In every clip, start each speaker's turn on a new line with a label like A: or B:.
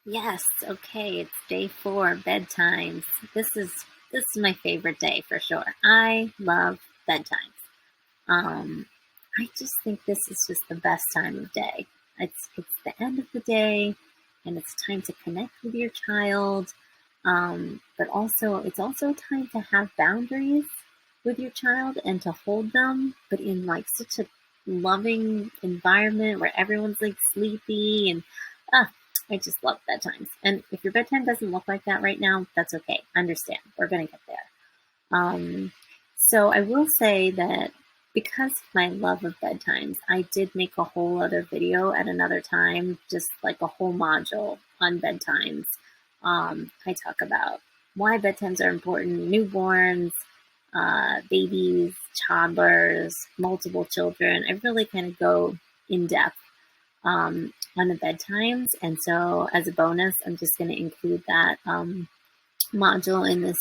A: Yes, okay, it's day 4, bedtimes. This is my favorite day for sure. I love bedtimes. Um, I just think this is just the best time of day. It's the end of the day, and it's time to connect with your child. But also it's also time to have boundaries with your child and to hold them, but in like such a loving environment where everyone's like sleepy and ah, I just love bedtimes. And if your bedtime doesn't look like that right now, that's okay. I understand. We're gonna get there. Um, so I will say that because of my love of bedtimes, I did make a whole other video at another time, just like a whole module on bedtimes. I talk about why bedtimes are important, newborns, babies, toddlers, multiple children. I really kind of go in depth on the bedtimes. And so as a bonus, I'm just going to include that module in this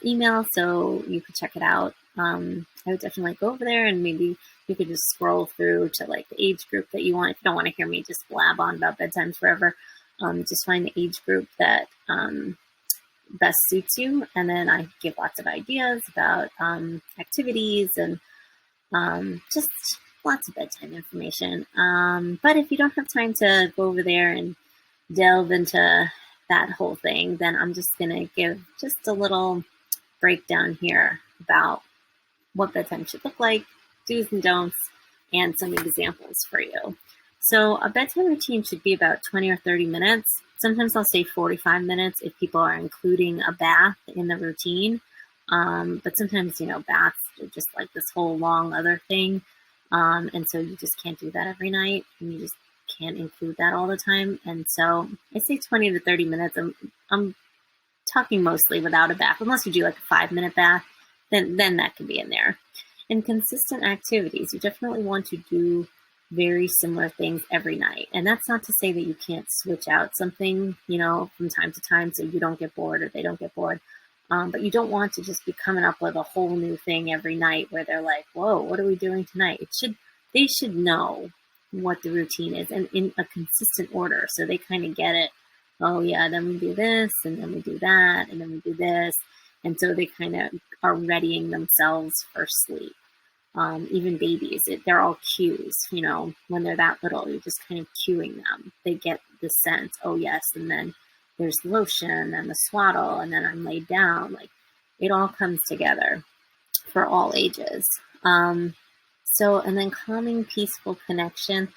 A: email, so you could check it out. I would definitely go over there, and maybe you could just scroll through to like the age group that you want. If you don't want to hear me just blab on about bedtimes forever, just find the age group that best suits you. And then I give lots of ideas about activities and just lots of bedtime information. But if you don't have time to go over there and delve into that whole thing, then I'm just going to give just a little breakdown here about what bedtime should look like, do's and don'ts, and some examples for you. So a bedtime routine should be about 20 or 30 minutes. Sometimes I'll say 45 minutes if people are including a bath in the routine. But sometimes, baths are just like this whole long other thing. And so you just can't do that every night, and you just can't include that all the time. And so I say 20 to 30 minutes. I'm talking mostly without a bath, unless you do like a 5-minute bath, then that can be in there. And consistent activities, you definitely want to do very similar things every night. And that's not to say that you can't switch out something, from time to time so you don't get bored or they don't get bored. But you don't want to just be coming up with a whole new thing every night where they're like, whoa, what are we doing tonight? They should know what the routine is and in a consistent order, so they kind of get it. Oh yeah, then we do this, and then we do that, and then we do this. And so they kind of are readying themselves for sleep. Even babies, they're all cues, when they're that little, you're just kind of cueing them. They get the sense, oh yes, and then there's lotion and the swaddle, and then I'm laid down. Like, it all comes together for all ages. And then calming, peaceful connection.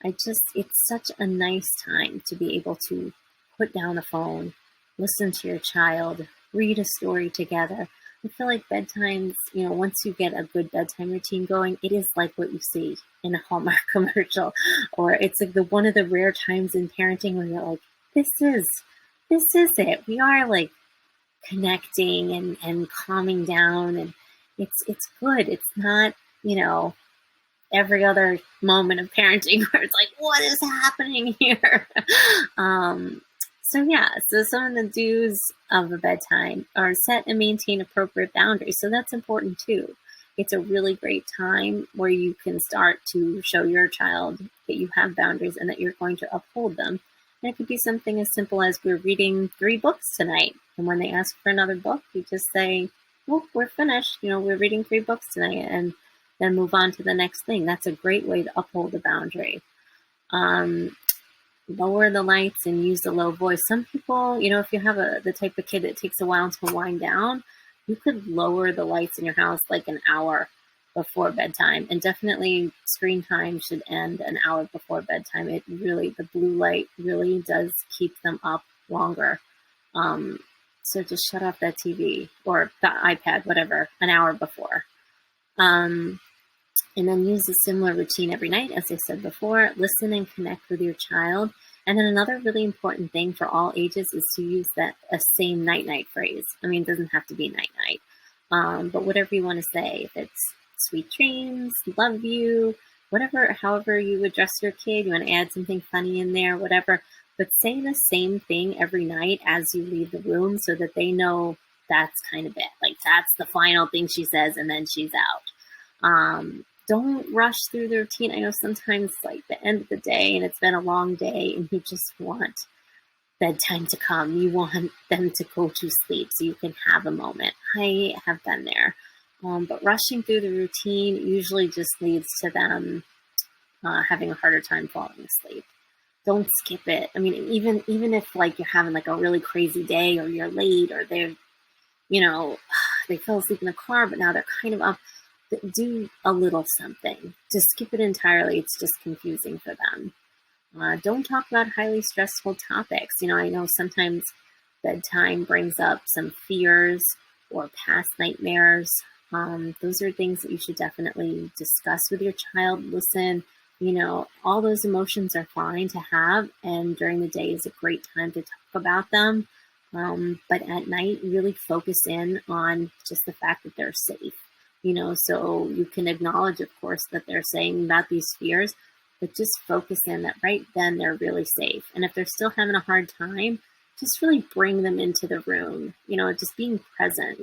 A: It's such a nice time to be able to put down the phone, listen to your child, read a story together. I feel like bedtimes, once you get a good bedtime routine going, it is like what you see in a Hallmark commercial, or it's like one of the rare times in parenting where you're like, this is it. We are like connecting and calming down, and it's good. It's not, every other moment of parenting where it's like, what is happening here? So some of the do's of a bedtime are set and maintain appropriate boundaries. So that's important too. It's a really great time where you can start to show your child that you have boundaries and that you're going to uphold them. And it could be something as simple as, we're reading 3 books tonight. And when they ask for another book, you just say, well, we're finished. We're reading 3 books tonight, and then move on to the next thing. That's a great way to uphold a boundary. Lower the lights and use the low voice. Some people, if you have the type of kid that takes a while to wind down, you could lower the lights in your house like an hour before bedtime. And definitely screen time should end an hour before bedtime. The blue light really does keep them up longer. So just shut off that TV or the iPad, whatever, an hour before. And then use a similar routine every night, as I said before. Listen and connect with your child. And then another really important thing for all ages is to use a same night-night phrase. I mean, it doesn't have to be night-night, but whatever you want to say. If it's sweet dreams, love you, whatever, however you address your kid, you want to add something funny in there, whatever. But say the same thing every night as you leave the room, so that they know that's kind of it. Like, that's the final thing she says, and then she's out. Don't rush through the routine. I know sometimes like the end of the day and it's been a long day and you just want bedtime to come. You want them to go to sleep so you can have a moment. I have been there. But rushing through the routine usually just leads to them having a harder time falling asleep. Don't skip it. I mean, even if like you're having like a really crazy day, or you're late, or they're, you know, they fell asleep in the car, but now they're kind of up, do a little something. To skip it entirely, it's just confusing for them. Don't talk about highly stressful topics. I know sometimes bedtime brings up some fears or past nightmares. Those are things that you should definitely discuss with your child. Listen, all those emotions are fine to have, and during the day is a great time to talk about them. But at night, really focus in on just the fact that they're safe. So you can acknowledge, of course, that they're saying about these fears, but just focus in that right then they're really safe. And if they're still having a hard time, just really bring them into the room, just being present,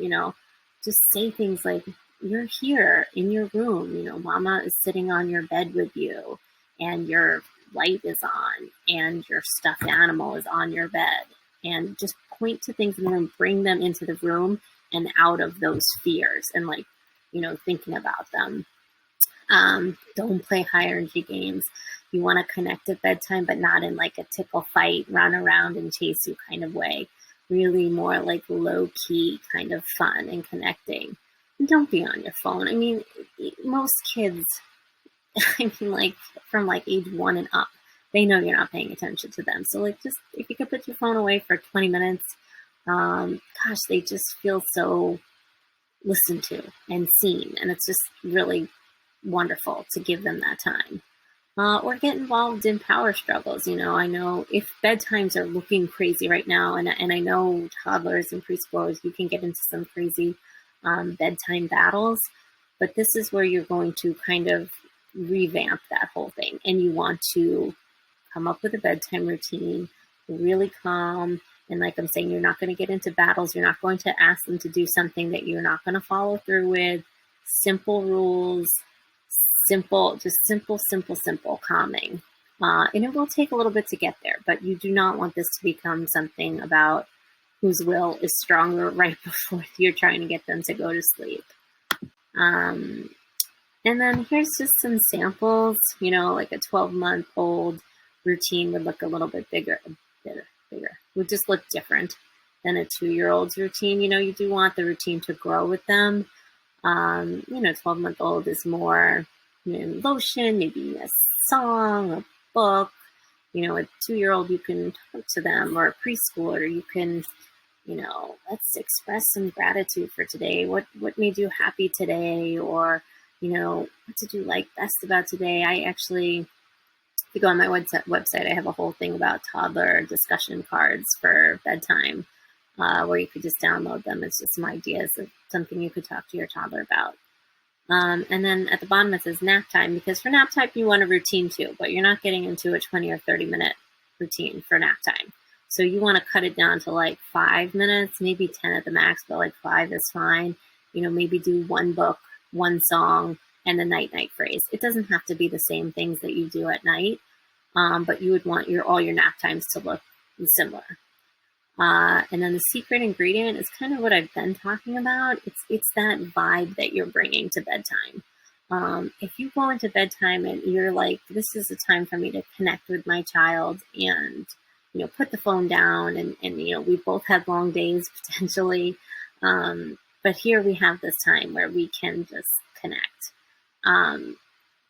A: just say things like, you're here in your room, mama is sitting on your bed with you, and your light is on, and your stuffed animal is on your bed. And just point to things in the room, bring them into the room and out of those fears, and thinking about them. Don't play high energy games. You want to connect at bedtime, but not in like a tickle fight, run around and chase you kind of way. Really more like low key kind of fun and connecting. And don't be on your phone. I mean, most kids, like from like age 1 and up, they know you're not paying attention to them. So just if you could put your phone away for 20 minutes, they just feel so listened to and seen. And it's just really wonderful to give them that time. Or get involved in power struggles. I know if bedtimes are looking crazy right now, and I know toddlers and preschoolers, you can get into some crazy bedtime battles, but this is where you're going to kind of revamp that whole thing, and you want to come up with a bedtime routine, really calm. And like I'm saying, you're not going to get into battles. You're not going to ask them to do something that you're not going to follow through with. Simple rules, simple calming. And it will take a little bit to get there, but you do not want this to become something about whose will is stronger right before you're trying to get them to go to sleep. And then here's just some samples, like a 12-month-old routine would look a little bit bigger, would just look different than a 2-year-old's routine. You do want the routine to grow with them. 12-month-old is more lotion, maybe a song, a book. A 2-year-old, you can talk to them, or a preschooler, you can, let's express some gratitude for today. What made you happy today? Or, what did you like best about today? I actually, if you go on my website, I have a whole thing about toddler discussion cards for bedtime, where you could just download them. It's just some ideas of something you could talk to your toddler about. And then at the bottom it says nap time, because for nap time you want a routine too, but you're not getting into a 20 or 30 minute routine for nap time. So you want to cut it down to like 5 minutes, maybe 10 at the max, but like 5 is fine. Maybe do one book, one song, and the night phrase. It doesn't have to be the same things that you do at night, but you would want all your nap times to look similar. And then the secret ingredient is kind of what I've been talking about. It's that vibe that you're bringing to bedtime. If you go into bedtime and you're like, this is a time for me to connect with my child and, put the phone down, and we both had long days potentially. But here we have this time where we can just connect.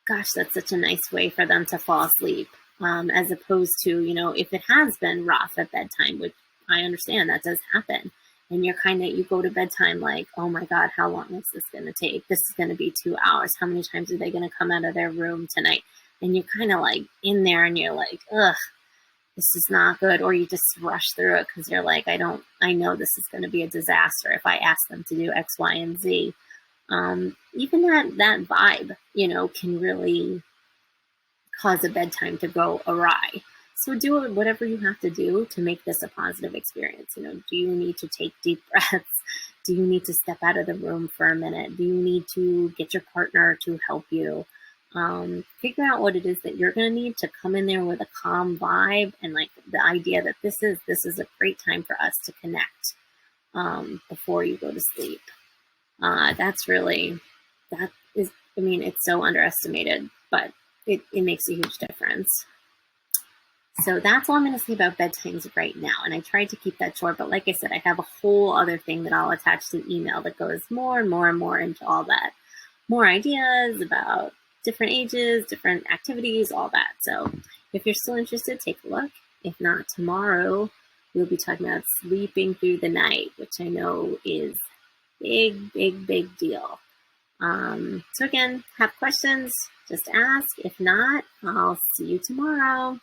A: That's such a nice way for them to fall asleep. As opposed to, if it has been rough at bedtime, which I understand that does happen, and you go to bedtime like, oh my God, how long is this going to take? This is going to be 2 hours. How many times are they going to come out of their room tonight? And you're kind of like in there and you're like, ugh, this is not good. Or you just rush through it because you're like, I know this is going to be a disaster if I ask them to do X, Y, and Z. Even that vibe, can really cause a bedtime to go awry. So do whatever you have to do to make this a positive experience. Do you need to take deep breaths? Do you need to step out of the room for a minute? Do you need to get your partner to help you? Figure out what it is that you're going to need to come in there with a calm vibe, and like the idea that this is a great time for us to connect before you go to sleep. That's really, that is, I mean, it's so underestimated, but it makes a huge difference. So that's all I'm going to say about bedtimes right now. And I tried to keep that short, but like I said, I have a whole other thing that I'll attach to the email that goes more and more and more into all that. More ideas about different ages, different activities, all that. So if you're still interested, take a look. If not, tomorrow we'll be talking about sleeping through the night, which I know is big, big, big deal. So again, have questions, just ask. If not, I'll see you tomorrow.